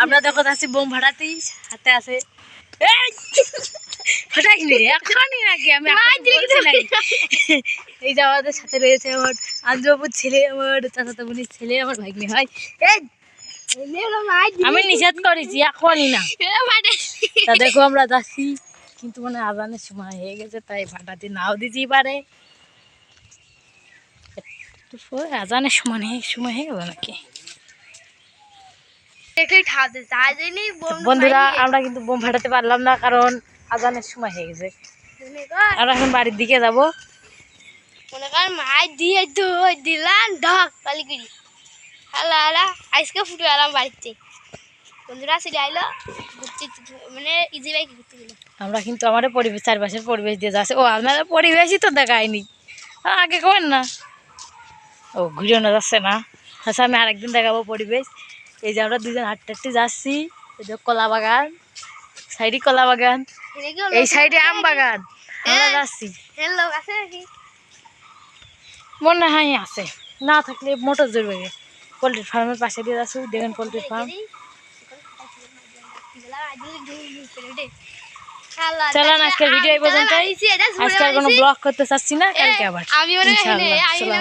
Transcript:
আমরা দেখো আছি বোম ফাটাতেই হাতে আছে ফাটাইনি এখনই নাকি আমি এই যে আমাদের সাথে রয়েছে আমার আন্দ্রবাবুর ছেলে, আমার চাচাতো বোনের ছেলে, আমার ভাগ্নি হয়। আমি নিষেধ করেছি এখনই না। তা দেখো আমরা যাচ্ছি, কিন্তু মানে আজানের সময় হয়ে গেছে, তাই ফাটাতে নাও দিতেই পারে। আজানের সময় হয়ে গেল নাকি। বন্ধুরা আমরা কিন্তু বোম ফাটাতে পারলাম না, কারণ আজানের সময় হয়ে গেছে। আমরা এখন বাড়ির দিকে যাবো। মনে কর মাই দিয়ে দিলাম ঢক কালিগুড়ি হালা হালা আজকে ফুটে এলাম বাড়িতে। বন্ধুরা চলে আইলো ঘুরতে, মানে ইজি বাইক ঘুরতে গেল। আমরা কিন্তু আমাদের পরিবেশ, চারপাশের পরিবেশ দিয়ে যাচ্ছে। ও আপনাদের পরিবেশই তো দেখায়নি আগে, কবেন না। ও ঘুরে না যাচ্ছে না। আচ্ছা আমি আরেকদিন দেখাবো পরিবেশ। এই যে আমরা দুজন হাঁটতে হাঁটতে যাচ্ছি, এই যে কলা বাগান, সাইডে কলা বাগান, এই সাইডে আম বাগান। আমরা যাচ্ছি, লোক আছে নাকি মনে হয় আছে, না থাকলে মোটর জোর বেগে। পোলট্রি ফার্মের পাশে দিয়ে যাচ্ছি, দেখেন পোলট্রি ফার্ম। চলেন আজকের ভিডিও এই পর্যন্তই। আজকে আর কোনো ব্লগ করতে চাচ্ছি না, কালকে আবার ইনশাআল্লাহ।